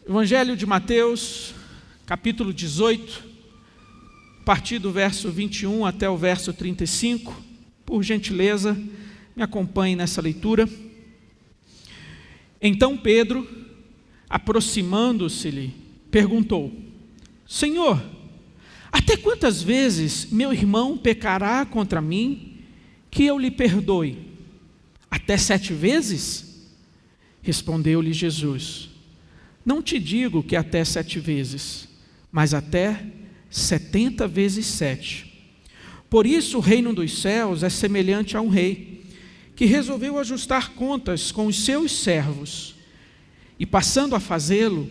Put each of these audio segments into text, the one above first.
Evangelho de Mateus, capítulo 18, a partir do verso 21 até o verso 35. Por gentileza, me acompanhe nessa leitura. Então Pedro, aproximando-se-lhe, perguntou: Senhor, até quantas vezes meu irmão pecará contra mim, que eu lhe perdoe? Até 7 vezes? Respondeu-lhe Jesus: Não te digo que até 7 vezes, mas até 70 vezes 7. Por isso o reino dos céus é semelhante a um rei, que resolveu ajustar contas com os seus servos. E passando a fazê-lo,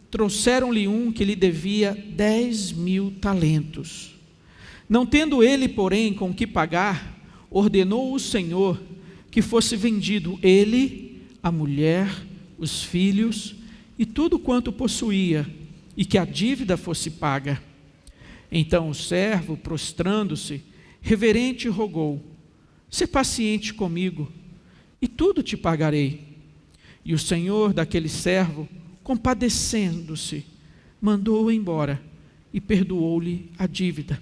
trouxeram-lhe um que lhe devia 10.000 talentos. Não tendo ele, porém, com que pagar, ordenou o Senhor que fosse vendido ele, a mulher, os filhos e tudo quanto possuía, e que a dívida fosse paga. Então o servo, prostrando-se, reverente, rogou: Sê paciente comigo, e tudo te pagarei. E o senhor daquele servo, compadecendo-se, mandou-o embora e perdoou-lhe a dívida.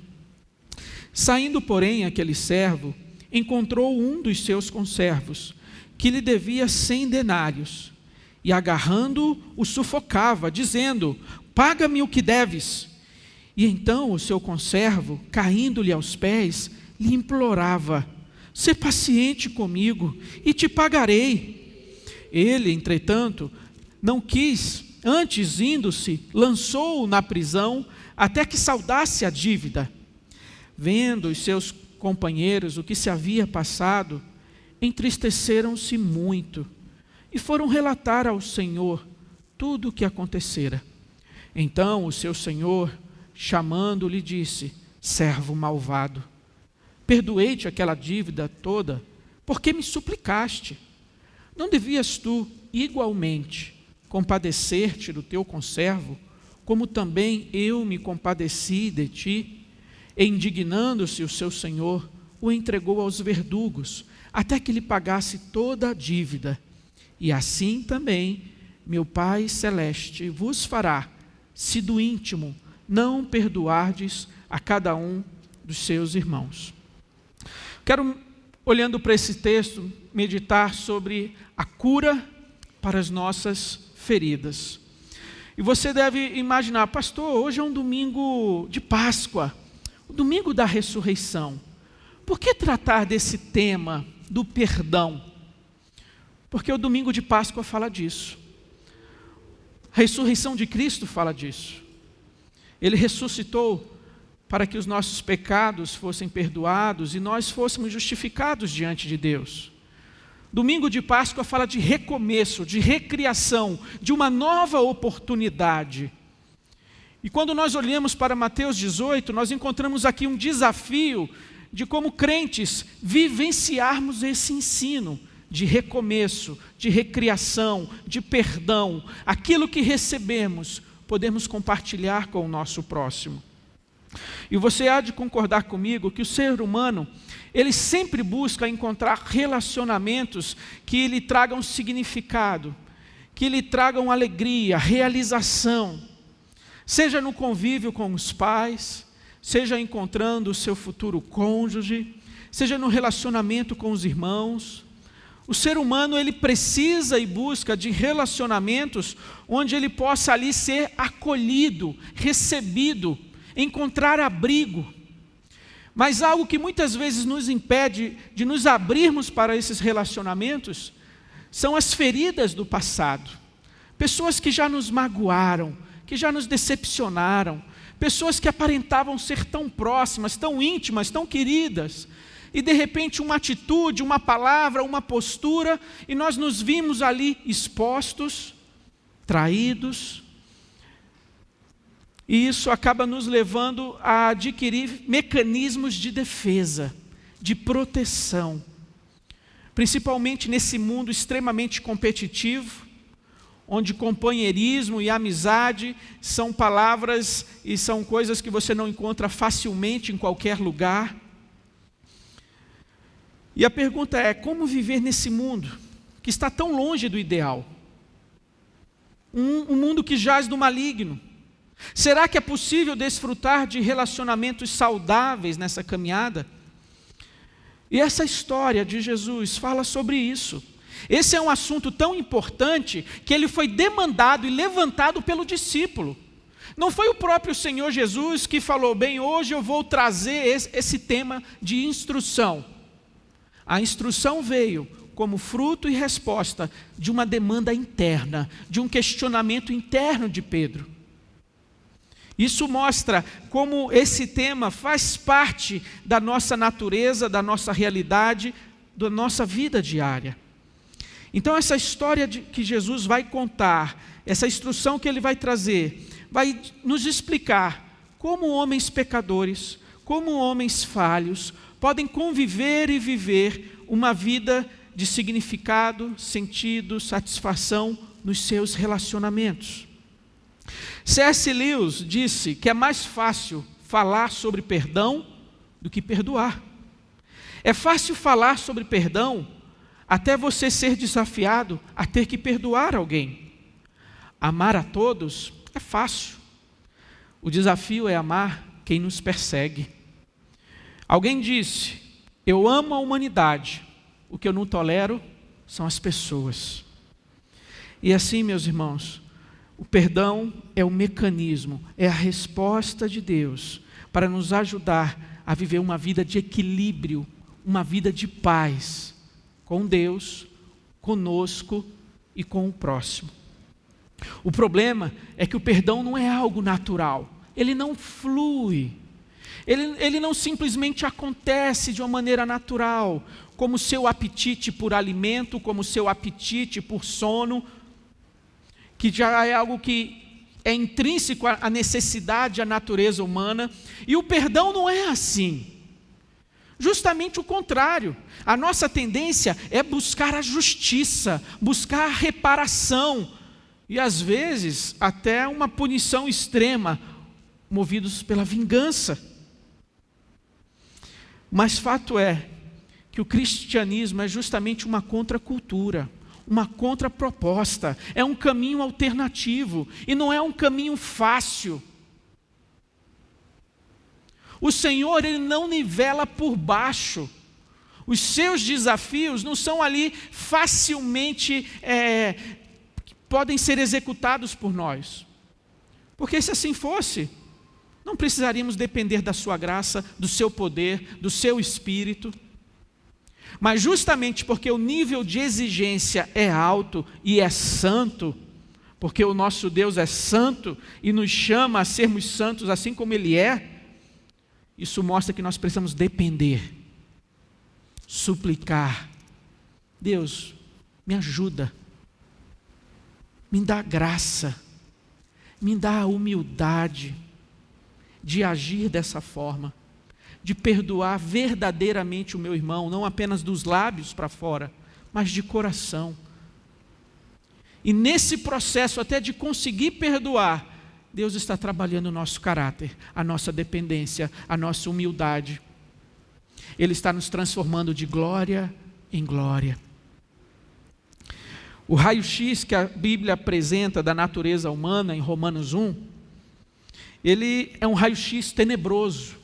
Saindo, porém, aquele servo, encontrou um dos seus conservos, que lhe devia 100 denários, e agarrando-o, o sufocava, dizendo: Paga-me o que deves. E então o seu conservo, caindo-lhe aos pés, lhe implorava: Sê paciente comigo, e te pagarei. Ele, entretanto, não quis, antes indo-se, lançou-o na prisão, até que saldasse a dívida. Vendo os seus companheiros o que se havia passado, entristeceram-se muito, e foram relatar ao Senhor tudo o que acontecera. Então o seu senhor, chamando-lhe, disse: Servo malvado, perdoei-te aquela dívida toda, porque me suplicaste. Não devias tu, igualmente, compadecer-te do teu conservo, como também eu me compadeci de ti? E indignando-se o seu senhor, o entregou aos verdugos, até que lhe pagasse toda a dívida. E assim também meu Pai Celeste vos fará, se do íntimo não perdoardes a cada um dos seus irmãos. Quero, olhando para esse texto, meditar sobre a cura para as nossas feridas. E você deve imaginar: pastor, hoje é um domingo de Páscoa, o domingo da ressurreição. Por que tratar desse tema do perdão? Porque o domingo de Páscoa fala disso. A ressurreição de Cristo fala disso. Ele ressuscitou para que os nossos pecados fossem perdoados e nós fôssemos justificados diante de Deus. Domingo de Páscoa fala de recomeço, de recriação, de uma nova oportunidade. E quando nós olhamos para Mateus 18, nós encontramos aqui um desafio de como crentes vivenciarmos esse ensino de recomeço, de recriação, de perdão. Aquilo que recebemos, podemos compartilhar com o nosso próximo. E você há de concordar comigo que o ser humano, ele sempre busca encontrar relacionamentos que lhe tragam significado, que lhe tragam alegria, realização, seja no convívio com os pais, seja encontrando o seu futuro cônjuge, seja no relacionamento com os irmãos. O ser humano, ele precisa e busca de relacionamentos onde ele possa ali ser acolhido, recebido, encontrar abrigo. Mas algo que muitas vezes nos impede de nos abrirmos para esses relacionamentos são as feridas do passado. Pessoas que já nos magoaram, que já nos decepcionaram, pessoas que aparentavam ser tão próximas, tão íntimas, tão queridas, e de repente uma atitude, uma palavra, uma postura, e nós nos vimos ali expostos, traídos, e isso acaba nos levando a adquirir mecanismos de defesa, de proteção, principalmente nesse mundo extremamente competitivo, onde companheirismo e amizade são palavras e são coisas que você não encontra facilmente em qualquer lugar. E a pergunta é: como viver nesse mundo que está tão longe do ideal? um mundo que jaz no maligno. Será que é possível desfrutar de relacionamentos saudáveis nessa caminhada? E essa história de Jesus fala sobre isso. Esse é um assunto tão importante que ele foi demandado e levantado pelo discípulo. Não foi o próprio Senhor Jesus que falou, bem, hoje eu vou trazer esse tema de instrução. A instrução veio como fruto e resposta de uma demanda interna, de um questionamento interno de Pedro. Isso mostra como esse tema faz parte da nossa natureza, da nossa realidade, da nossa vida diária. Então essa história que Jesus vai contar, essa instrução que ele vai trazer, vai nos explicar como homens pecadores, como homens falhos, podem conviver e viver uma vida de significado, sentido, satisfação nos seus relacionamentos. C.S. Lewis disse que é mais fácil falar sobre perdão do que perdoar. É fácil falar sobre perdão até você ser desafiado a ter que perdoar alguém. Amar a todos é fácil. O desafio é amar quem nos persegue. Alguém disse, eu amo a humanidade, o que eu não tolero são as pessoas. E assim, meus irmãos, o perdão é o mecanismo, é a resposta de Deus para nos ajudar a viver uma vida de equilíbrio, uma vida de paz com Deus, conosco e com o próximo. O problema é que o perdão não é algo natural, ele não flui, ele não simplesmente acontece de uma maneira natural, como o seu apetite por alimento, como o seu apetite por sono, que já é algo que é intrínseco à necessidade, à natureza humana, e o perdão não é assim. Justamente o contrário, a nossa tendência é buscar a justiça, buscar a reparação, e às vezes até uma punição extrema, movidos pela vingança. Mas fato é que o cristianismo é justamente uma contracultura, uma contraproposta, é um caminho alternativo, e não é um caminho fácil. O Senhor, Ele não nivela por baixo, os seus desafios não são ali facilmente, podem ser executados por nós, porque se assim fosse, não precisaríamos depender da sua graça, do seu poder, do seu Espírito. Mas justamente porque o nível de exigência é alto e é santo, porque o nosso Deus é santo e nos chama a sermos santos assim como Ele é, isso mostra que nós precisamos depender, suplicar. Deus, me ajuda, me dá graça, me dá a humildade de agir dessa forma, de perdoar verdadeiramente o meu irmão, não apenas dos lábios para fora, mas de coração. E nesse processo até de conseguir perdoar, Deus está trabalhando o nosso caráter, a nossa dependência, a nossa humildade. Ele está nos transformando de glória em glória. O raio-x que a Bíblia apresenta da natureza humana em Romanos 1, ele é um raio-x tenebroso,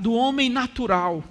do homem natural.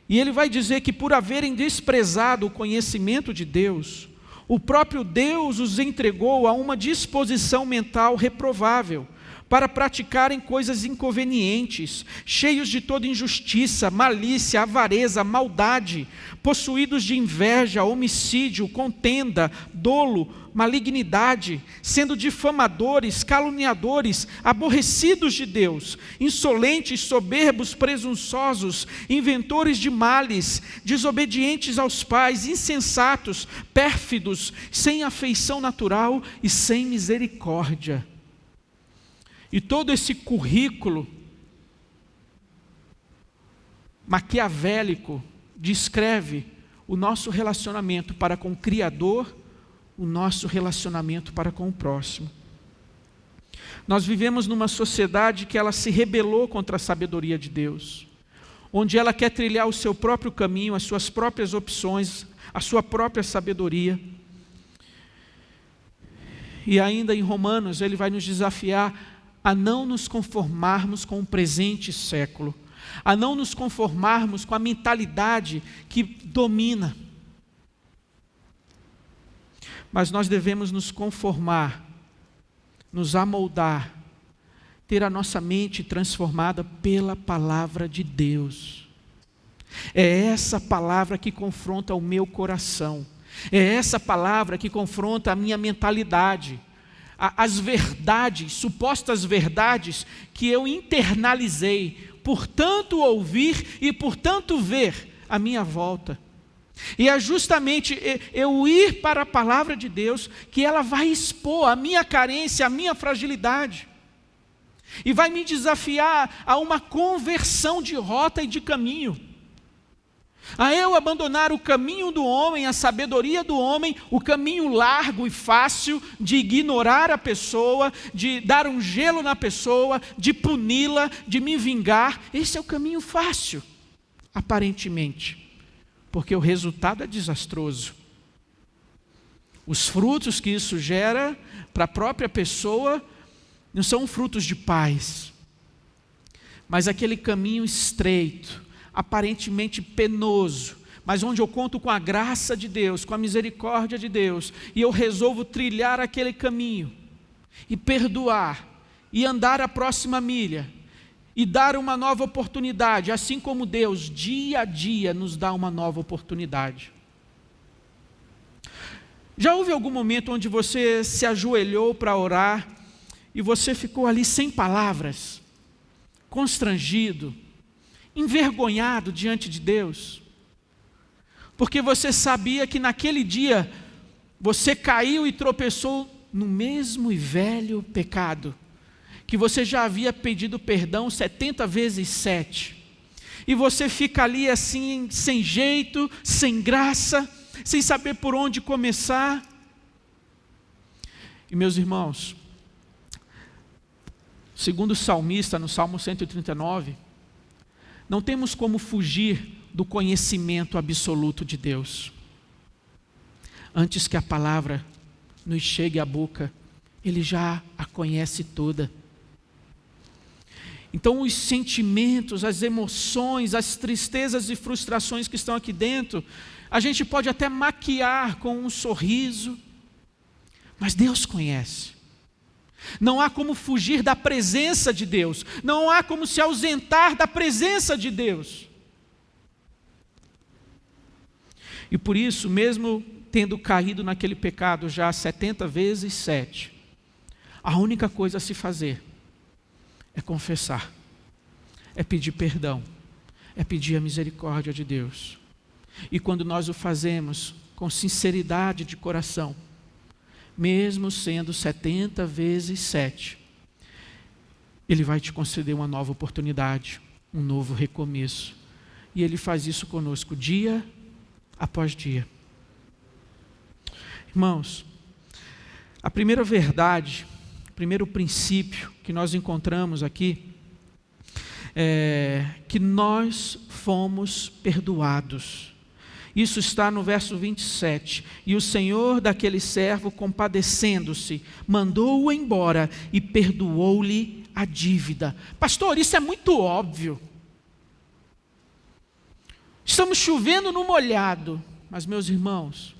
E ele vai dizer que por haverem desprezado o conhecimento de Deus, o próprio Deus os entregou a uma disposição mental reprovável, para praticarem coisas inconvenientes, cheios de toda injustiça, malícia, avareza, maldade, possuídos de inveja, homicídio, contenda, dolo, malignidade, sendo difamadores, caluniadores, aborrecidos de Deus, insolentes, soberbos, presunçosos, inventores de males, desobedientes aos pais, insensatos, pérfidos, sem afeição natural e sem misericórdia. E todo esse currículo maquiavélico descreve o nosso relacionamento para com o Criador, o nosso relacionamento para com o próximo. Nós vivemos numa sociedade que ela se rebelou contra a sabedoria de Deus, onde ela quer trilhar o seu próprio caminho, as suas próprias opções, a sua própria sabedoria. E ainda em Romanos, ele vai nos desafiar a não nos conformarmos com o presente século, a não nos conformarmos com a mentalidade que domina. Mas nós devemos nos conformar, nos amoldar, ter a nossa mente transformada pela palavra de Deus. É essa palavra que confronta o meu coração. É essa palavra que confronta a minha mentalidade. As verdades, supostas verdades que eu internalizei, por tanto ouvir e por tanto ver à minha volta. E é justamente eu ir para a palavra de Deus que ela vai expor a minha carência, a minha fragilidade. E vai me desafiar a uma conversão de rota e de caminho. A eu abandonar o caminho do homem, a sabedoria do homem, o caminho largo e fácil de ignorar a pessoa, de dar um gelo na pessoa, de puni-la, de me vingar. Esse é o caminho fácil, aparentemente. Porque o resultado é desastroso. Os frutos que isso gera para a própria pessoa não são frutos de paz, mas aquele caminho estreito, aparentemente penoso, mas onde eu conto com a graça de Deus, com a misericórdia de Deus, e eu resolvo trilhar aquele caminho, e perdoar, e andar a próxima milha, e dar uma nova oportunidade, assim como Deus, dia a dia, nos dá uma nova oportunidade. Já houve algum momento onde você se ajoelhou para orar, e você ficou ali sem palavras, constrangido, envergonhado diante de Deus? Porque você sabia que naquele dia, você caiu e tropeçou no mesmo e velho pecado, que você já havia pedido perdão 70 vezes 7, e você fica ali assim, sem jeito, sem graça, sem saber por onde começar. E meus irmãos, segundo o salmista, no Salmo 139, não temos como fugir do conhecimento absoluto de Deus. Antes que a palavra nos chegue à boca, Ele já a conhece toda. Então os sentimentos, as emoções, as tristezas e frustrações que estão aqui dentro, a gente pode até maquiar com um sorriso, mas Deus conhece. Não há como fugir da presença de Deus, não há como se ausentar da presença de Deus. E por isso, mesmo tendo caído naquele pecado já 70 vezes 7, a única coisa a se fazer é confessar, é pedir perdão, é pedir a misericórdia de Deus. E quando nós o fazemos com sinceridade de coração, mesmo sendo 70 vezes 7, Ele vai te conceder uma nova oportunidade, um novo recomeço. E Ele faz isso conosco dia após dia. Irmãos, a primeira verdade, o primeiro princípio que nós encontramos aqui é que nós fomos perdoados. Isso está no verso 27. E o Senhor daquele servo, compadecendo-se, mandou-o embora e perdoou-lhe a dívida. Pastor, isso é muito óbvio. Estamos chovendo no molhado. Mas, meus irmãos,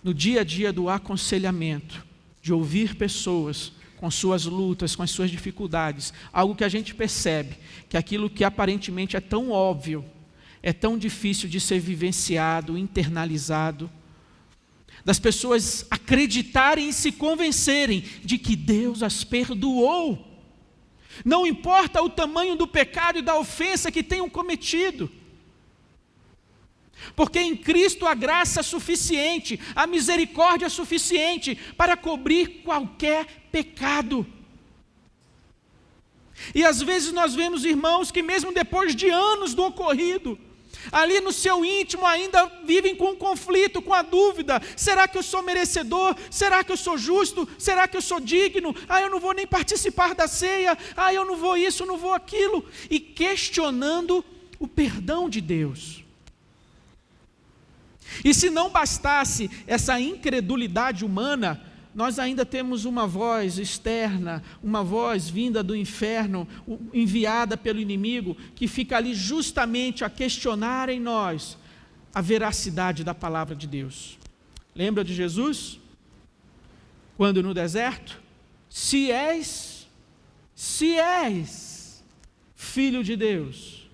no dia a dia do aconselhamento, de ouvir pessoas com suas lutas, com as suas dificuldades, algo que a gente percebe, que aquilo que aparentemente é tão óbvio, é tão difícil de ser vivenciado, internalizado, das pessoas acreditarem e se convencerem de que Deus as perdoou. Não importa o tamanho do pecado e da ofensa que tenham cometido. Porque em Cristo a graça é suficiente, a misericórdia é suficiente para cobrir qualquer pecado. E às vezes nós vemos irmãos que mesmo depois de anos do ocorrido, ali no seu íntimo ainda vivem com um conflito, com a dúvida: será que eu sou merecedor? Será que eu sou justo? Será que eu sou digno? Eu não vou nem participar da ceia, eu não vou isso, não vou aquilo, e questionando o perdão de Deus. E se não bastasse essa incredulidade humana, nós ainda temos uma voz externa, uma voz vinda do inferno, enviada pelo inimigo, que fica ali justamente a questionar em nós a veracidade da palavra de Deus. Lembra de Jesus? Quando no deserto, se és filho de Deus,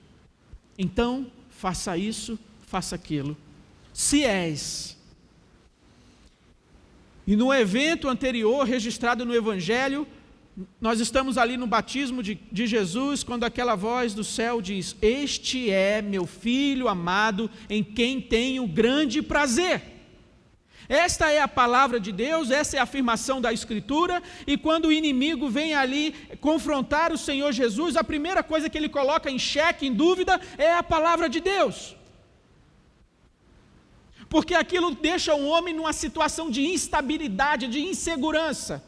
então faça isso, faça aquilo. Se és. E no evento anterior, registrado no Evangelho, nós estamos ali no batismo de Jesus, quando aquela voz do céu diz: este é meu Filho amado, em quem tenho grande prazer. Esta é a palavra de Deus, essa é a afirmação da Escritura, e quando o inimigo vem ali confrontar o Senhor Jesus, a primeira coisa que ele coloca em xeque, em dúvida, é a palavra de Deus. Porque aquilo deixa o homem numa situação de instabilidade, de insegurança.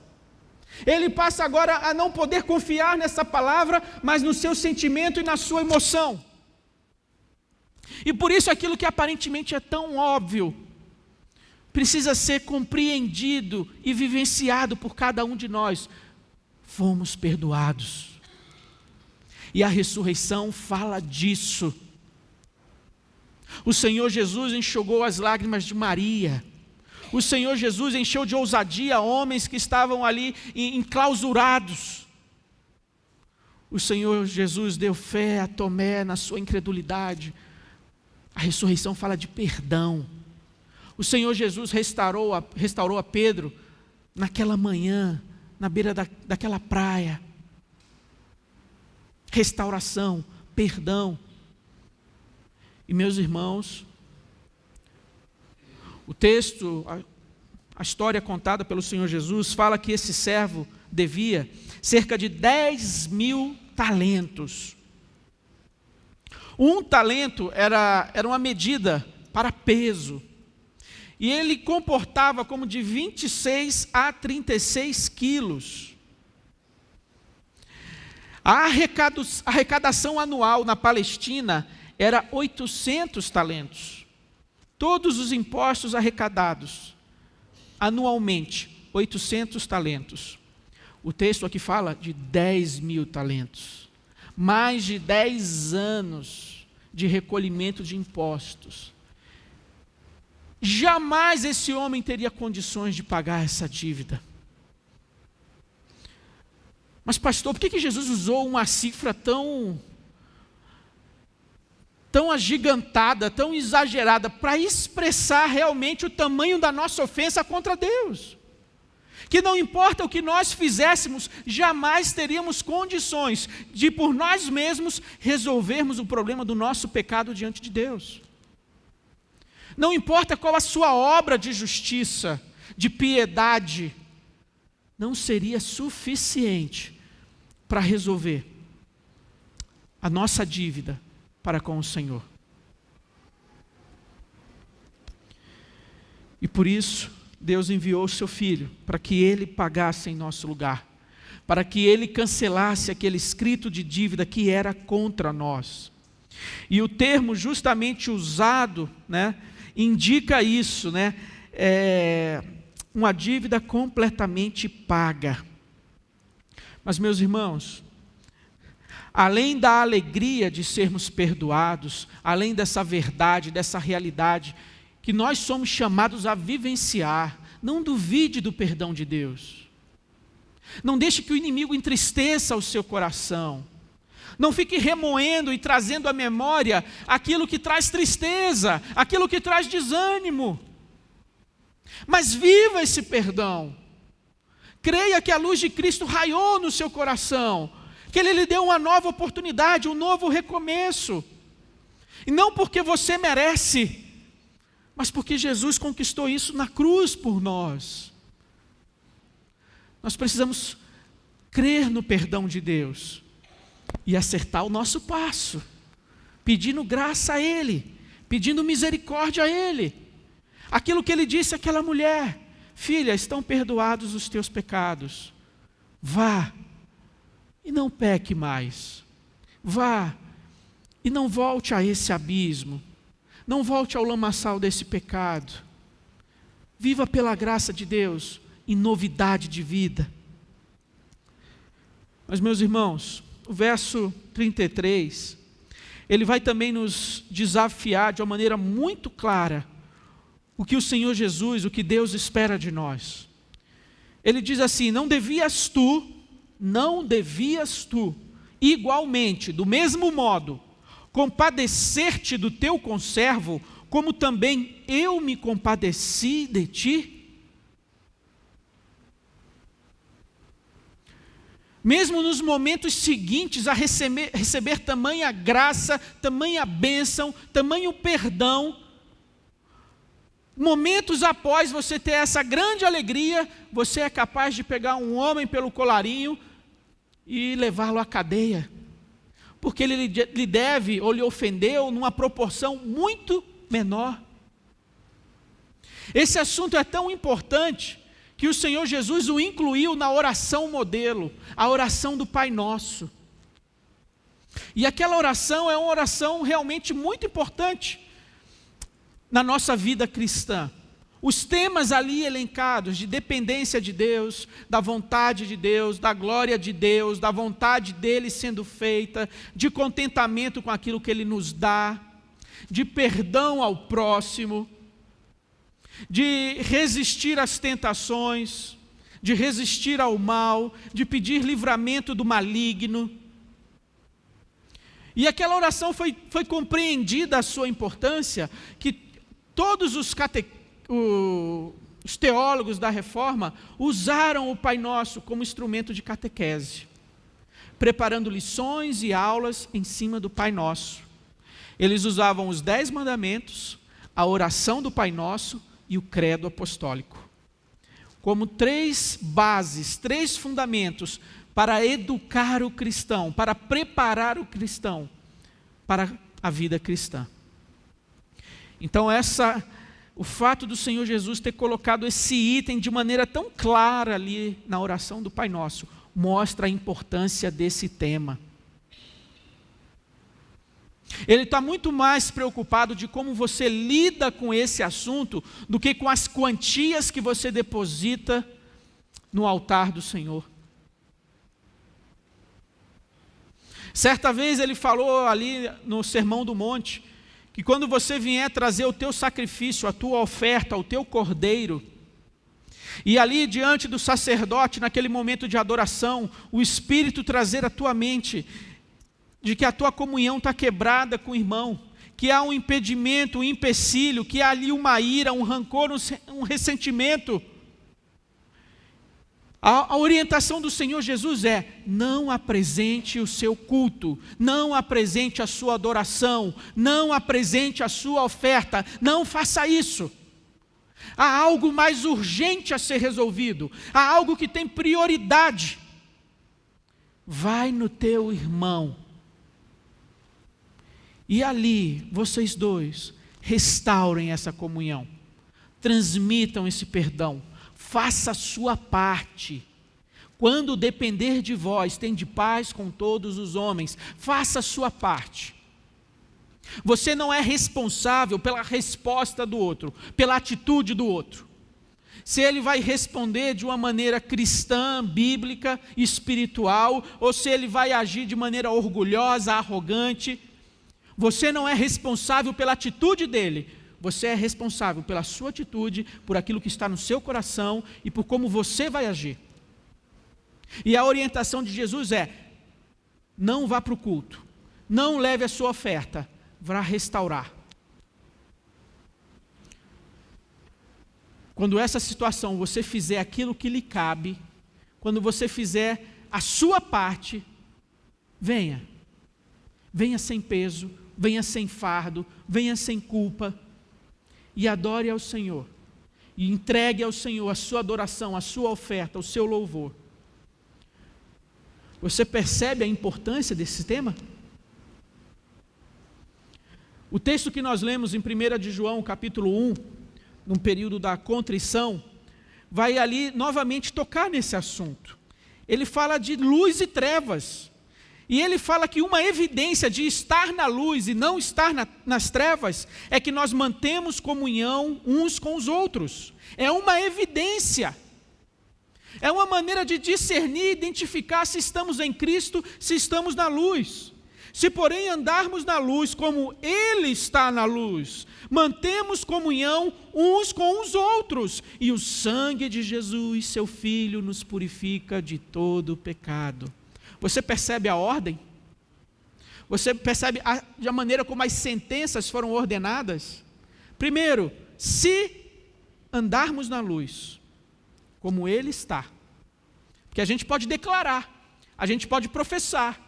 Ele passa agora a não poder confiar nessa palavra, mas no seu sentimento e na sua emoção. E por isso aquilo que aparentemente é tão óbvio, precisa ser compreendido e vivenciado por cada um de nós. Fomos perdoados. E a ressurreição fala disso. O Senhor Jesus enxugou as lágrimas de Maria. O Senhor Jesus encheu de ousadia homens que estavam ali enclausurados. O Senhor Jesus deu fé a Tomé na sua incredulidade. A ressurreição fala de perdão. O Senhor Jesus restaurou a Pedro naquela manhã, na beira daquela praia. Restauração, perdão. E meus irmãos, o texto, a história contada pelo Senhor Jesus, fala que esse servo devia cerca de 10.000 talentos. Um talento era uma medida para peso. E ele comportava como de 26 a 36 quilos. A arrecadação anual na Palestina era 800 talentos. Todos os impostos arrecadados anualmente, 800 talentos. O texto aqui fala de 10.000 talentos. Mais de 10 anos de recolhimento de impostos. Jamais esse homem teria condições de pagar essa dívida. Mas pastor, por que Jesus usou uma cifra tão agigantada, tão exagerada, para expressar realmente o tamanho da nossa ofensa contra Deus? Que não importa o que nós fizéssemos, jamais teríamos condições de por nós mesmos resolvermos o problema do nosso pecado diante de Deus. Não importa qual a sua obra de justiça, de piedade, não seria suficiente para resolver a nossa dívida para com o Senhor. E por isso, Deus enviou o seu Filho para que Ele pagasse em nosso lugar, para que Ele cancelasse aquele escrito de dívida que era contra nós. E o termo justamente usado, indica isso, uma dívida completamente paga. Mas meus irmãos, além da alegria de sermos perdoados, além dessa verdade, dessa realidade, que nós somos chamados a vivenciar, não duvide do perdão de Deus. Não deixe que o inimigo entristeça o seu coração. Não fique remoendo e trazendo à memória aquilo que traz tristeza, aquilo que traz desânimo. Mas viva esse perdão. Creia que a luz de Cristo raiou no seu coração, que Ele lhe deu uma nova oportunidade, um novo recomeço. E não porque você merece, mas porque Jesus conquistou isso na cruz por nós. Nós precisamos crer no perdão de Deus e acertar o nosso passo, pedindo graça a Ele, pedindo misericórdia a Ele. Aquilo que Ele disse àquela mulher: filha, estão perdoados os teus pecados, vá e não peque mais, vá e não volte a esse abismo, não volte ao lamaçal desse pecado, viva pela graça de Deus em novidade de vida. Mas, meus irmãos, o verso 33, ele vai também nos desafiar de uma maneira muito clara o que o Senhor Jesus, o que Deus espera de nós. Ele diz assim: não devias tu, igualmente, do mesmo modo, compadecer-te do teu conservo, como também eu me compadeci de ti? Mesmo nos momentos seguintes a receber tamanha graça, tamanha bênção, tamanho perdão, momentos após você ter essa grande alegria, você é capaz de pegar um homem pelo colarinho e levá-lo à cadeia, porque ele lhe deve ou lhe ofendeu numa proporção muito menor. Esse assunto é tão importante que o Senhor Jesus o incluiu na oração modelo, a oração do Pai Nosso. E aquela oração é uma oração realmente muito importante na nossa vida cristã. Os temas ali elencados de dependência de Deus, da vontade de Deus, da glória de Deus, da vontade dele sendo feita, de contentamento com aquilo que ele nos dá, de perdão ao próximo, de resistir às tentações, de resistir ao mal, de pedir livramento do maligno. E aquela oração foi compreendida a sua importância, que todos os teólogos da Reforma usaram o Pai Nosso como instrumento de catequese, preparando lições e aulas em cima do Pai Nosso. Eles usavam os 10 mandamentos, a oração do Pai Nosso e o credo apostólico, como 3 bases, 3 fundamentos para educar o cristão, para preparar o cristão para a vida cristã. Então o fato do Senhor Jesus ter colocado esse item de maneira tão clara ali na oração do Pai Nosso, mostra a importância desse tema. Ele está muito mais preocupado de como você lida com esse assunto do que com as quantias que você deposita no altar do Senhor. Certa vez ele falou ali no Sermão do Monte, que quando você vier trazer o teu sacrifício, a tua oferta, o teu cordeiro, e ali diante do sacerdote, naquele momento de adoração, o Espírito trazer à tua mente de que a tua comunhão está quebrada com o irmão, que há um impedimento, um empecilho, que há ali uma ira, um rancor, um ressentimento. A orientação do Senhor Jesus é: não apresente o seu culto, não apresente a sua adoração, não apresente a sua oferta, não faça isso. Há algo mais urgente a ser resolvido, há algo que tem prioridade. Vai no teu irmão, e ali, vocês dois, restaurem essa comunhão, transmitam esse perdão, faça a sua parte. Quando depender de vós, tende paz com todos os homens, faça a sua parte. Você não é responsável pela resposta do outro, pela atitude do outro. Se ele vai responder de uma maneira cristã, bíblica, espiritual, ou se ele vai agir de maneira orgulhosa, arrogante, você não é responsável pela atitude dele, você é responsável pela sua atitude, por aquilo que está no seu coração e por como você vai agir. E a orientação de Jesus é: não vá para o culto, não leve a sua oferta, vá restaurar. Quando essa situação você fizer aquilo que lhe cabe, quando você fizer a sua parte, venha sem peso, venha sem fardo, venha sem culpa, e adore ao Senhor, e entregue ao Senhor a sua adoração, a sua oferta, o seu louvor. Você percebe a importância desse tema? O texto que nós lemos em 1 de João, capítulo 1, num período da contrição, vai ali novamente tocar nesse assunto. Ele fala de luz e trevas. E ele fala que uma evidência de estar na luz e não estar nas trevas é que nós mantemos comunhão uns com os outros. É uma evidência. É uma maneira de discernir, identificar se estamos em Cristo, se estamos na luz. Se, porém, andarmos na luz como Ele está na luz, mantemos comunhão uns com os outros, e o sangue de Jesus, seu Filho, nos purifica de todo pecado. Você percebe a ordem? Você percebe a maneira como as sentenças foram ordenadas? Primeiro, se andarmos na luz, como Ele está, porque a gente pode declarar, a gente pode professar,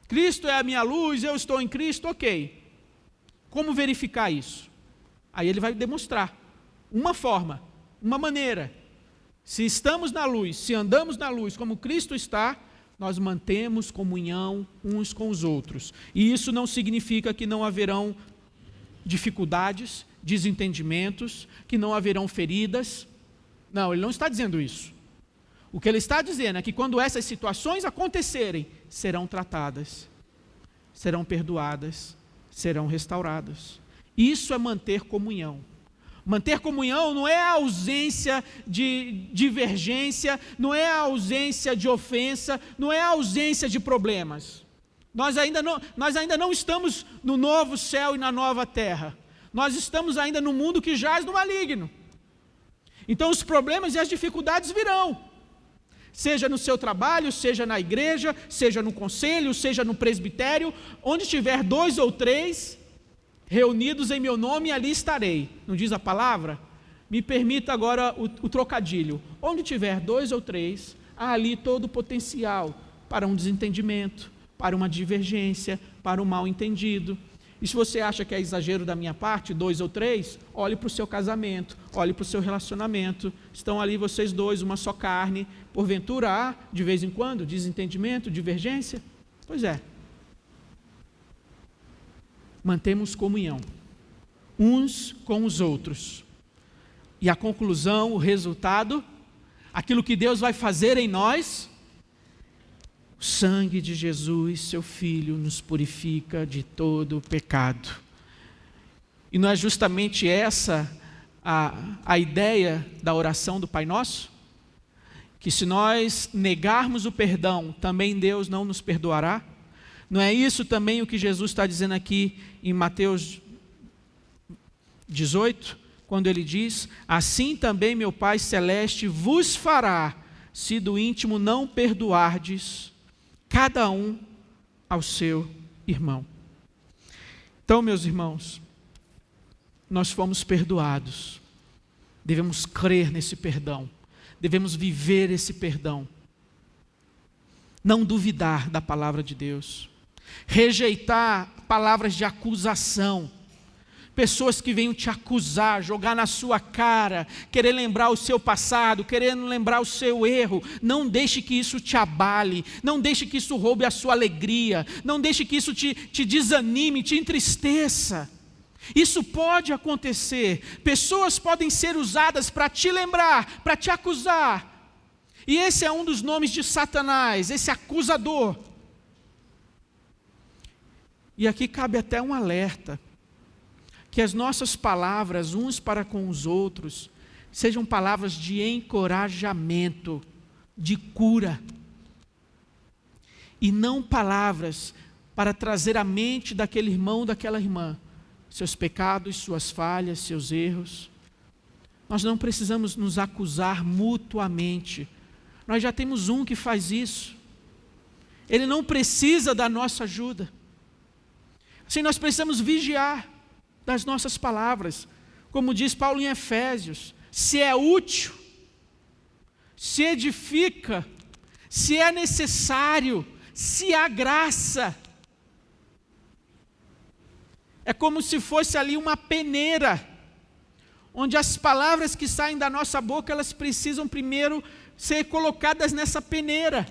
Cristo é a minha luz, eu estou em Cristo, ok. Como verificar isso? Aí ele vai demonstrar uma forma, uma maneira. Se estamos na luz, se andamos na luz como Cristo está, nós mantemos comunhão uns com os outros. E isso não significa que não haverão dificuldades, desentendimentos, que não haverão feridas. Não, ele não está dizendo isso. O que ele está dizendo é que quando essas situações acontecerem, serão tratadas, serão perdoadas, serão restauradas. Isso é manter comunhão. Manter comunhão não é a ausência de divergência, não é a ausência de ofensa, não é a ausência de problemas. Nós ainda não estamos no novo céu e na nova terra. Nós estamos ainda no mundo que jaz no maligno. Então os problemas e as dificuldades virão. Seja no seu trabalho, seja na igreja, seja no conselho, seja no presbitério, onde tiver 2 ou 3 reunidos em meu nome, ali estarei. Não diz a palavra? Me permita agora o trocadilho. Onde tiver 2 ou 3, há ali todo o potencial para um desentendimento, para uma divergência, para um mal entendido. E se você acha que é exagero da minha parte, 2 ou 3, olhe para o seu casamento, olhe para o seu relacionamento. Estão ali vocês dois, uma só carne. Porventura há, de vez em quando, desentendimento, divergência? Pois é. Mantemos comunhão, uns com os outros. E a conclusão, o resultado, aquilo que Deus vai fazer em nós, o sangue de Jesus, seu Filho, nos purifica de todo o pecado. E não é justamente essa a ideia da oração do Pai Nosso? Que se nós negarmos o perdão, também Deus não nos perdoará? Não é isso também o que Jesus está dizendo aqui em Mateus 18? Quando ele diz, assim também meu Pai Celeste vos fará, se do íntimo não perdoardes cada um ao seu irmão. Então, meus irmãos, nós fomos perdoados, devemos crer nesse perdão, devemos viver esse perdão, não duvidar da palavra de Deus, rejeitar palavras de acusação, pessoas que venham te acusar, jogar na sua cara, querer lembrar o seu passado, querendo lembrar o seu erro. Não deixe que isso te abale, não deixe que isso roube a sua alegria, não deixe que isso te desanime, te entristeça. Isso pode acontecer, pessoas podem ser usadas para te lembrar, para te acusar. E esse é um dos nomes de Satanás, esse acusador. E aqui cabe até um alerta, que as nossas palavras uns para com os outros sejam palavras de encorajamento, de cura, e não palavras para trazer à mente daquele irmão, daquela irmã, seus pecados, suas falhas, seus erros. Nós não precisamos nos acusar mutuamente, nós já temos um que faz isso, ele não precisa da nossa ajuda. Assim, nós precisamos vigiar das nossas palavras, como diz Paulo em Efésios, se é útil, se edifica, se é necessário, se há graça. É como se fosse ali uma peneira, onde as palavras que saem da nossa boca, elas precisam primeiro ser colocadas nessa peneira.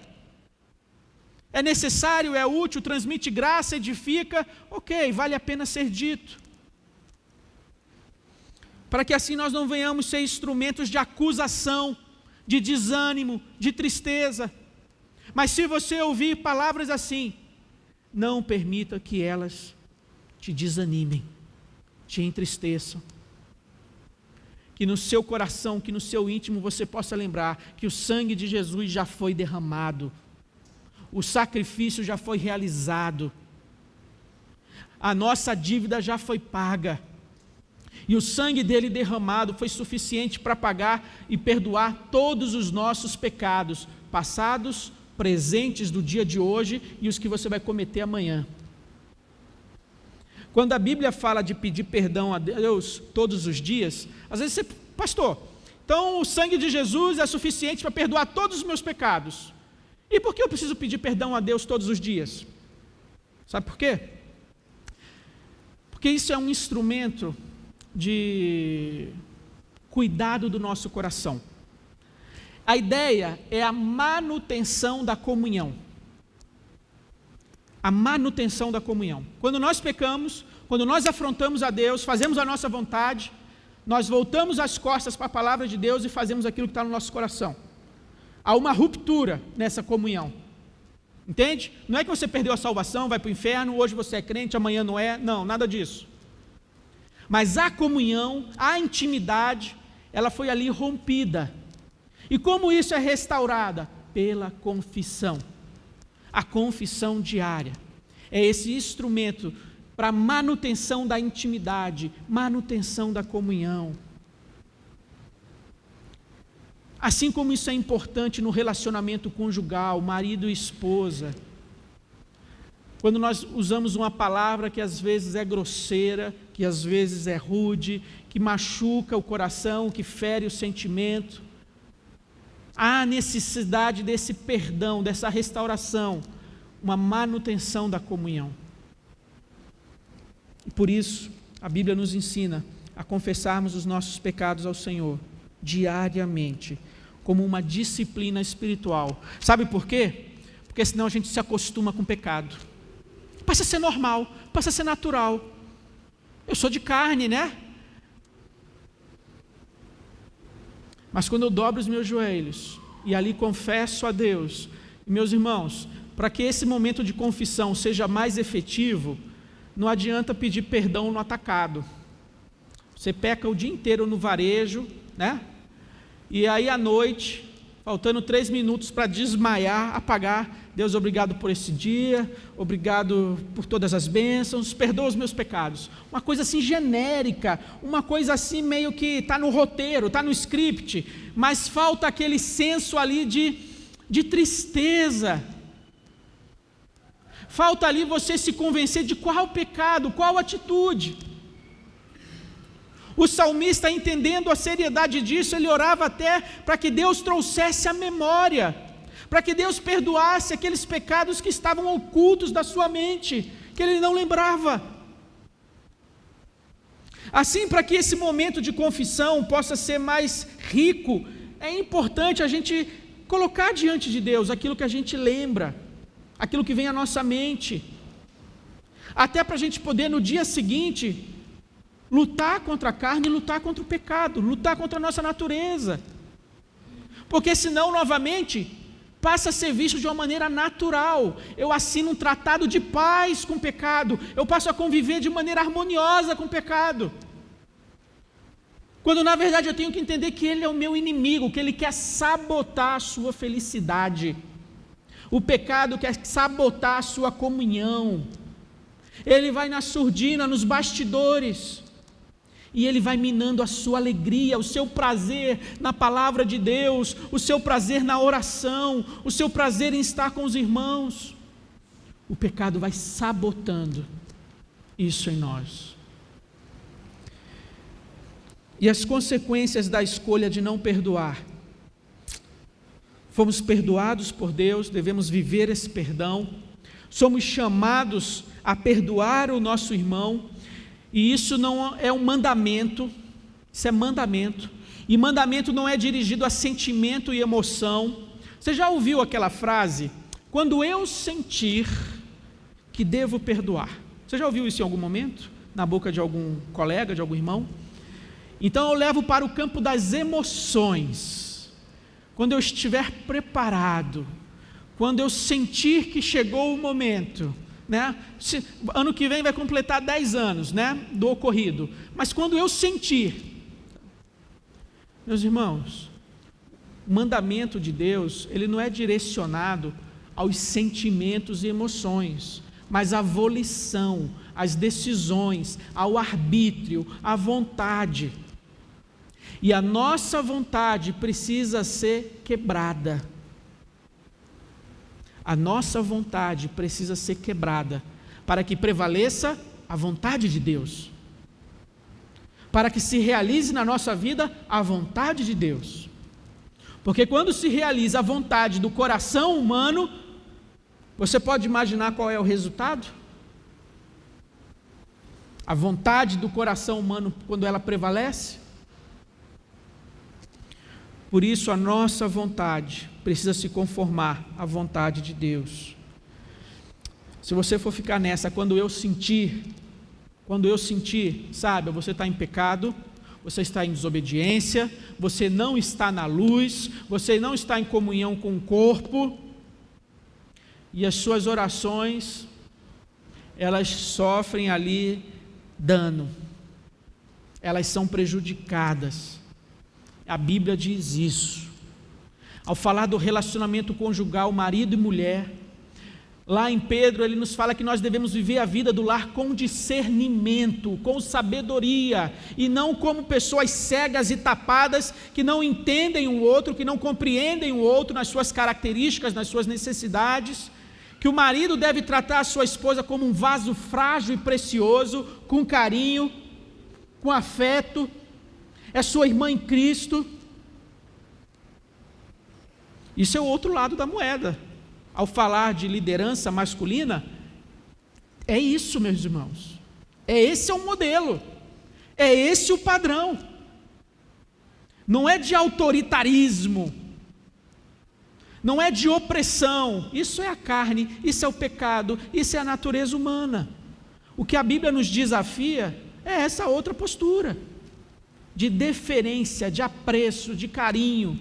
É necessário, é útil, transmite graça, edifica, ok, vale a pena ser dito. Para que assim nós não venhamos ser instrumentos de acusação, de desânimo, de tristeza. Mas se você ouvir palavras assim, não permita que elas te desanimem, te entristeçam. que no seu coração, que no seu íntimo você possa lembrar que o sangue de Jesus já foi derramado, o sacrifício já foi realizado, a nossa dívida já foi paga, e o sangue dele derramado foi suficiente para pagar e perdoar todos os nossos pecados, passados, presentes do dia de hoje e os que você vai cometer amanhã. Quando a Bíblia fala de pedir perdão a Deus todos os dias, às vezes você, pastor, então o sangue de Jesus é suficiente para perdoar todos os meus pecados. E por que eu preciso pedir perdão a Deus todos os dias? Sabe por quê? Porque isso é um instrumento de cuidado do nosso coração. A ideia é a manutenção da comunhão. A manutenção da comunhão. Quando nós pecamos, quando nós afrontamos a Deus, fazemos a nossa vontade, nós voltamos as costas para a palavra de Deus e fazemos aquilo que está no nosso coração. Há uma ruptura nessa comunhão. Entende? Não é que você perdeu a salvação, vai para o inferno, hoje você é crente, amanhã não é. Não, nada disso. Mas a comunhão, a intimidade, ela foi ali rompida. E como isso é restaurada? Pela confissão. A confissão diária. É esse instrumento para manutenção da intimidade, manutenção da comunhão. Assim como isso é importante no relacionamento conjugal, marido e esposa. Quando nós usamos uma palavra que às vezes é grosseira, que às vezes é rude, que machuca o coração, que fere o sentimento, há necessidade desse perdão, dessa restauração, uma manutenção da comunhão. E por isso, a Bíblia nos ensina a confessarmos os nossos pecados ao Senhor, diariamente, como uma disciplina espiritual. Sabe por quê? Porque senão a gente se acostuma com o pecado. Passa a ser normal, passa a ser natural. Eu sou de carne, né? Mas quando eu dobro os meus joelhos e ali confesso a Deus, meus irmãos, para que esse momento de confissão seja mais efetivo, não adianta pedir perdão no atacado. Você peca o dia inteiro no varejo, né? E aí à noite, faltando 3 minutos para desmaiar, apagar, Deus, obrigado por esse dia, obrigado por todas as bênçãos, perdoa os meus pecados. Uma coisa assim genérica, uma coisa assim meio que está no roteiro, está no script, mas falta aquele senso ali de tristeza. Falta ali você se convencer de qual pecado, qual atitude. O salmista, entendendo a seriedade disso, ele orava até para que Deus trouxesse a memória, para que Deus perdoasse aqueles pecados que estavam ocultos da sua mente, que ele não lembrava. Assim, para que esse momento de confissão possa ser mais rico, é importante a gente colocar diante de Deus aquilo que a gente lembra, aquilo que vem à nossa mente, até para a gente poder no dia seguinte lutar contra a carne, lutar contra o pecado, lutar contra a nossa natureza, porque senão novamente passa a ser visto de uma maneira natural. Eu assino um tratado de paz com o pecado, eu passo a conviver de maneira harmoniosa com o pecado, quando na verdade eu tenho que entender que ele é o meu inimigo, que ele quer sabotar a sua felicidade. O pecado quer sabotar a sua comunhão, ele vai na surdina, nos bastidores, e ele vai minando a sua alegria, o seu prazer na palavra de Deus, o seu prazer na oração, o seu prazer em estar com os irmãos. O pecado vai sabotando isso em nós. E as consequências da escolha de não perdoar. Fomos perdoados por Deus, devemos viver esse perdão. Somos chamados a perdoar o nosso irmão. E isso não é um mandamento, isso é mandamento. E mandamento não é dirigido a sentimento e emoção. Você já ouviu aquela frase? Quando eu sentir que devo perdoar. Você já ouviu isso em algum momento? Na boca de algum colega, de algum irmão? Então eu levo para o campo das emoções. Quando eu estiver preparado, quando eu sentir que chegou o momento, né? Ano que vem vai completar 10 anos, né, do ocorrido, mas quando eu sentir, Meus irmãos, o mandamento de Deus, ele não é direcionado aos sentimentos e emoções, mas à volição, às decisões, ao arbítrio, à vontade. E a nossa vontade precisa ser quebrada. A nossa vontade precisa ser quebrada para que prevaleça a vontade de Deus, para que se realize na nossa vida a vontade de Deus. Porque quando se realiza a vontade do coração humano, você pode imaginar qual é o resultado? A vontade do coração humano, quando ela prevalece. Por isso a nossa vontade precisa se conformar à vontade de Deus. Se você for ficar nessa, quando eu sentir, sabe, você está em pecado, você está em desobediência, você não está na luz, você não está em comunhão com o corpo, e as suas orações, elas sofrem ali dano, elas são prejudicadas. A Bíblia diz isso. Ao falar do relacionamento conjugal, marido e mulher, lá em Pedro ele nos fala que nós devemos viver a vida do lar com discernimento, com sabedoria, e não como pessoas cegas e tapadas, que não entendem o outro, que não compreendem o outro nas suas características, nas suas necessidades, que o marido deve tratar a sua esposa como um vaso frágil e precioso, com carinho, com afeto, é sua irmã em Cristo. Isso é o outro lado da moeda. Ao falar de liderança masculina, é isso, meus irmãos. Esse é o modelo. É esse o padrão. Não é de autoritarismo. Não é de opressão. Isso é a carne, isso é o pecado, isso é a natureza humana. O que a Bíblia nos desafia é essa outra postura. De deferência, de apreço, de carinho.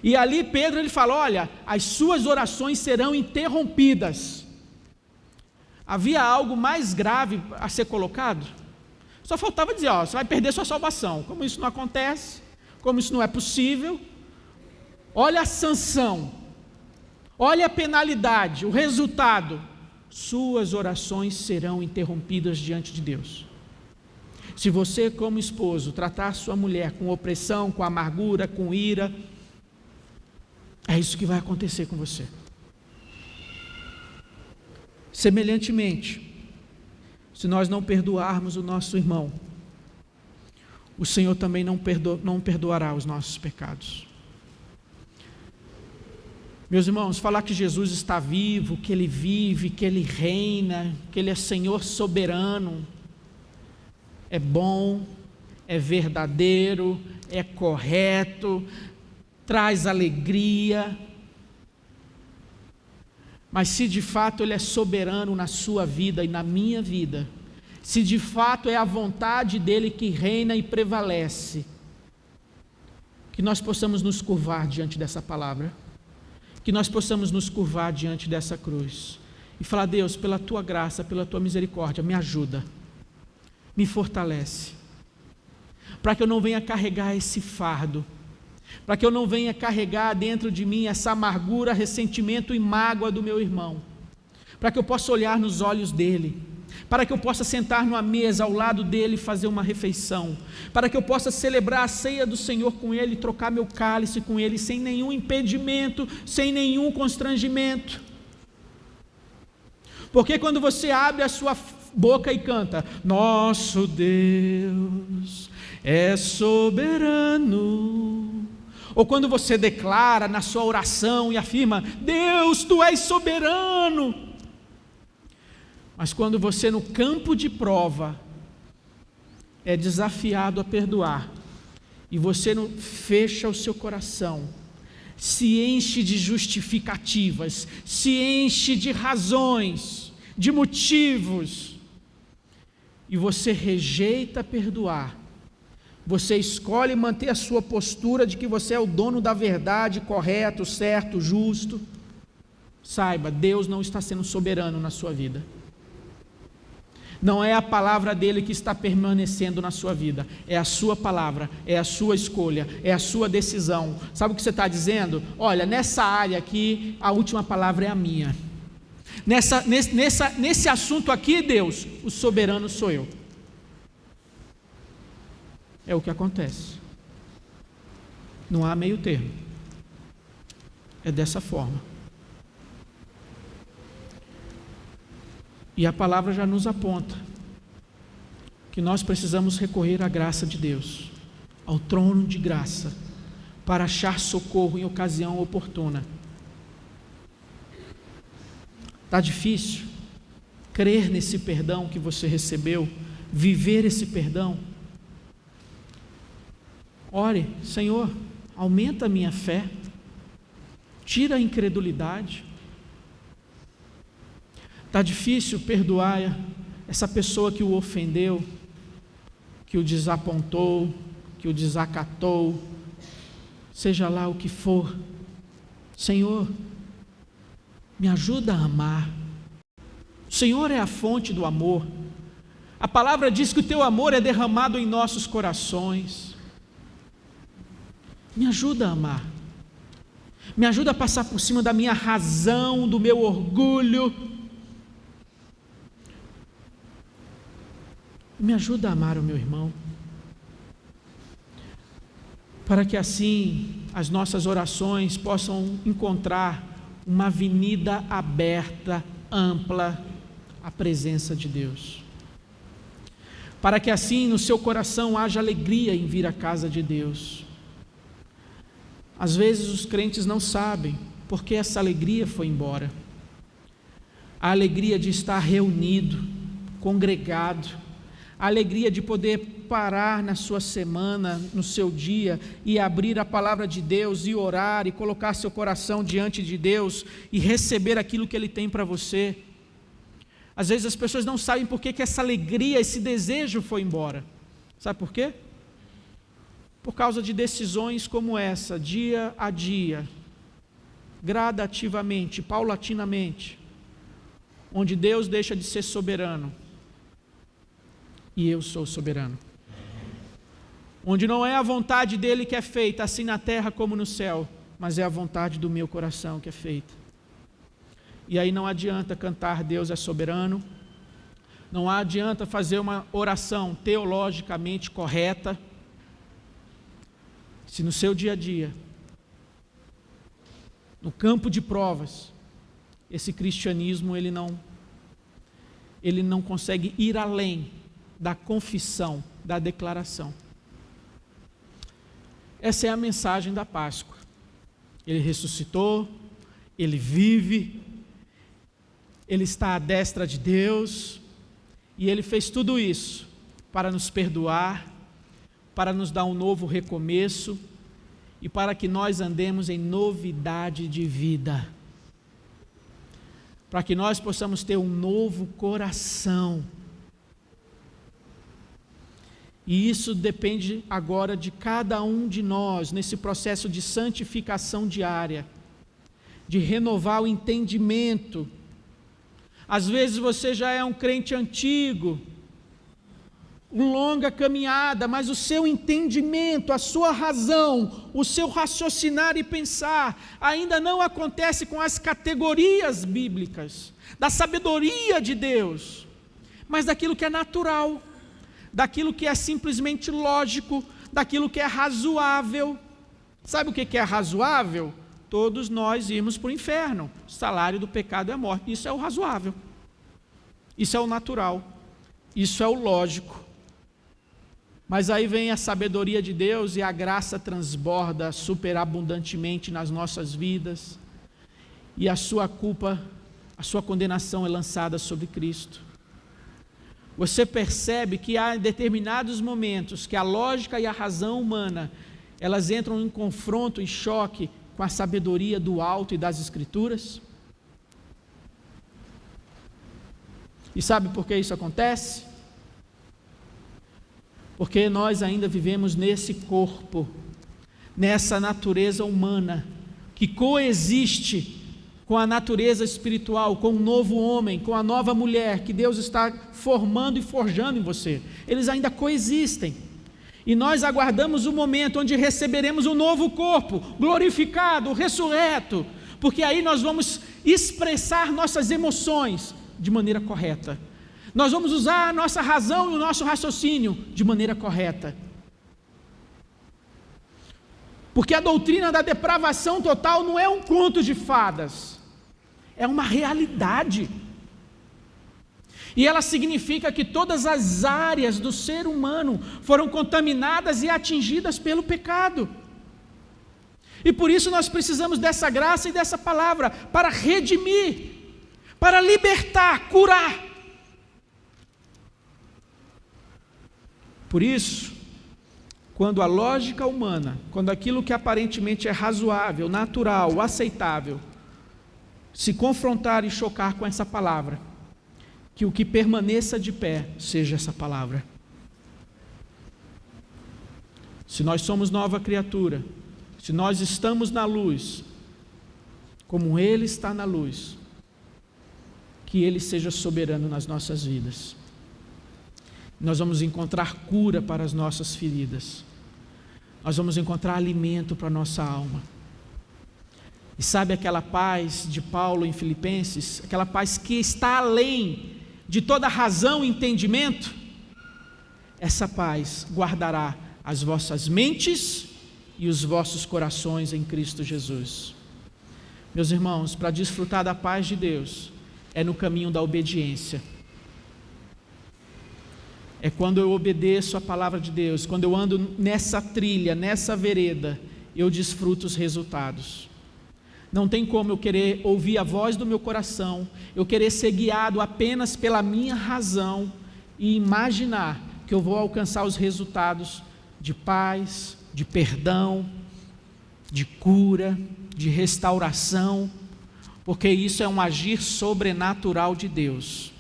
E ali Pedro ele fala, olha, as suas orações serão interrompidas. Havia algo mais grave a ser colocado? Só faltava dizer, ó, você vai perder sua salvação. Como isso não acontece, como isso não é possível, olha a sanção, olha a penalidade, o resultado, suas orações serão interrompidas diante de Deus. Se você, como esposo, tratar sua mulher com opressão, com amargura, com ira, é isso que vai acontecer com você. Semelhantemente, se nós não perdoarmos o nosso irmão, o Senhor também não perdoará os nossos pecados. Meus irmãos, falar que Jesus está vivo, que Ele vive, que Ele reina, que Ele é Senhor soberano, é bom, é verdadeiro, é correto, traz alegria, mas se de fato Ele é soberano na sua vida e na minha vida, se de fato é a vontade dEle que reina e prevalece, que nós possamos nos curvar diante dessa palavra, que nós possamos nos curvar diante dessa cruz, e falar, Deus, pela Tua graça, pela Tua misericórdia, me ajuda, me fortalece, para que eu não venha carregar esse fardo, para que eu não venha carregar dentro de mim essa amargura, ressentimento e mágoa do meu irmão, para que eu possa olhar nos olhos dele, para que eu possa sentar numa mesa ao lado dele e fazer uma refeição, para que eu possa celebrar a ceia do Senhor com ele, trocar meu cálice com ele, sem nenhum impedimento, sem nenhum constrangimento. Porque quando você abre a sua boca e canta, nosso Deus é soberano, ou quando você declara na sua oração e afirma, Deus, Tu és soberano, mas quando você no campo de prova é desafiado a perdoar, e você não fecha o seu coração, se enche de justificativas, se enche de razões, de motivos, e você rejeita perdoar, você escolhe manter a sua postura de que você é o dono da verdade, correto, certo, justo, saiba, Deus não está sendo soberano na sua vida. Não é a palavra dele que está permanecendo na sua vida, é a sua palavra, é a sua escolha, é a sua decisão. Sabe o que você está dizendo? Olha, nessa área aqui, a última palavra é a minha. Nesse assunto aqui, Deus, o soberano sou eu. É o que acontece. Não há meio termo. É dessa forma. E a palavra já nos aponta que nós precisamos recorrer à graça de Deus, ao trono de graça, para achar socorro em ocasião oportuna. Está difícil crer nesse perdão que você recebeu, viver esse perdão? Ore, Senhor, aumenta a minha fé, tira a incredulidade. Está difícil perdoar essa pessoa que o ofendeu, que o desapontou, que o desacatou, seja lá o que for. Senhor, me ajuda a amar. O Senhor é a fonte do amor. A palavra diz que o teu amor é derramado em nossos corações. Me ajuda a amar. Me ajuda a passar por cima da minha razão, do meu orgulho. Me ajuda a amar o meu irmão, para que assim as nossas orações possam encontrar uma avenida aberta, ampla, à presença de Deus. Para que assim no seu coração haja alegria em vir à casa de Deus. Às vezes os crentes não sabem porque essa alegria foi embora. A alegria de estar reunido, congregado, a alegria de poder parar na sua semana, no seu dia, e abrir a palavra de Deus, e orar, e colocar seu coração diante de Deus, e receber aquilo que Ele tem para você. Às vezes as pessoas não sabem por que essa alegria, esse desejo foi embora. Sabe por quê? Por causa de decisões como essa, dia a dia, gradativamente, paulatinamente, onde Deus deixa de ser soberano, e eu sou soberano. Onde não é a vontade dele que é feita, assim na terra como no céu, mas é a vontade do meu coração que é feita. E aí não adianta cantar Deus é soberano, não adianta fazer uma oração teologicamente correta, se no seu dia a dia, no campo de provas, esse cristianismo ele não consegue ir além da confissão, da declaração. Essa é a mensagem da Páscoa. Ele ressuscitou, Ele vive, Ele está à destra de Deus, e Ele fez tudo isso para nos perdoar, para nos dar um novo recomeço, e para que nós andemos em novidade de vida, para que nós possamos ter um novo coração. E isso depende agora de cada um de nós, nesse processo de santificação diária, de renovar o entendimento. Às vezes você já é um crente antigo, longa caminhada, mas o seu entendimento, a sua razão, o seu raciocinar e pensar, ainda não acontece com as categorias bíblicas, da sabedoria de Deus, mas daquilo que é natural, daquilo que é simplesmente lógico, daquilo que é razoável. Sabe o que é razoável? Todos nós irmos para o inferno. O salário do pecado é a morte. Isso é o razoável. Isso é o natural. Isso é o lógico. Mas aí vem a sabedoria de Deus e a graça transborda superabundantemente nas nossas vidas. E a sua culpa, a sua condenação é lançada sobre Cristo. Você percebe que há determinados momentos que a lógica e a razão humana, elas entram em confronto, em choque com a sabedoria do alto e das Escrituras? E sabe por que isso acontece? Porque nós ainda vivemos nesse corpo, nessa natureza humana, que coexiste com a natureza espiritual, com o novo homem, com a nova mulher que Deus está formando e forjando em você. Eles ainda coexistem. E nós aguardamos o momento onde receberemos um novo corpo, glorificado, ressurreto, porque aí nós vamos expressar nossas emoções de maneira correta. Nós vamos usar a nossa razão e o nosso raciocínio de maneira correta. Porque a doutrina da depravação total não é um conto de fadas, é uma realidade. E ela significa que todas as áreas do ser humano foram contaminadas e atingidas pelo pecado. E por isso nós precisamos dessa graça e dessa palavra para redimir, para libertar, curar. Por isso, quando a lógica humana, quando aquilo que aparentemente é razoável, natural, aceitável, se confrontar e chocar com essa palavra, que o que permaneça de pé seja essa palavra. Se nós somos nova criatura, se nós estamos na luz, como Ele está na luz, que Ele seja soberano nas nossas vidas. Nós vamos encontrar cura para as nossas feridas. Nós vamos encontrar alimento para a nossa alma. E sabe aquela paz de Paulo em Filipenses? Aquela paz que está além de toda razão e entendimento? Essa paz guardará as vossas mentes e os vossos corações em Cristo Jesus. Meus irmãos, para desfrutar da paz de Deus, é no caminho da obediência. É quando eu obedeço a palavra de Deus, quando eu ando nessa trilha, nessa vereda, eu desfruto os resultados. Não tem como eu querer ouvir a voz do meu coração, eu querer ser guiado apenas pela minha razão e imaginar que eu vou alcançar os resultados de paz, de perdão, de cura, de restauração, porque isso é um agir sobrenatural de Deus.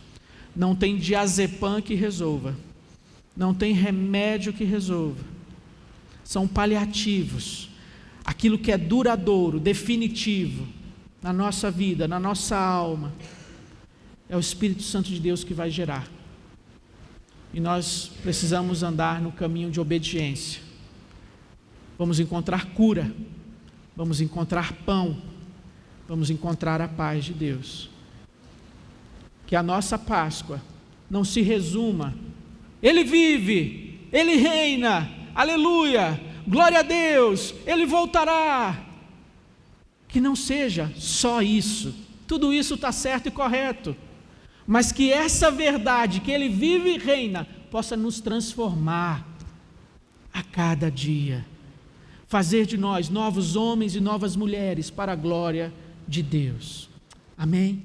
Não tem diazepam que resolva, não tem remédio que resolva, são paliativos. Aquilo que é duradouro, definitivo na nossa vida, na nossa alma, é o Espírito Santo de Deus que vai gerar. E nós precisamos andar no caminho de obediência. Vamos encontrar cura, vamos encontrar pão, vamos encontrar a paz de Deus. Que a nossa Páscoa não se resuma, Ele vive, Ele reina, aleluia, glória a Deus, Ele voltará. Que não seja só isso, tudo isso está certo e correto, mas que essa verdade, que Ele vive e reina, possa nos transformar a cada dia, fazer de nós novos homens e novas mulheres para a glória de Deus. Amém?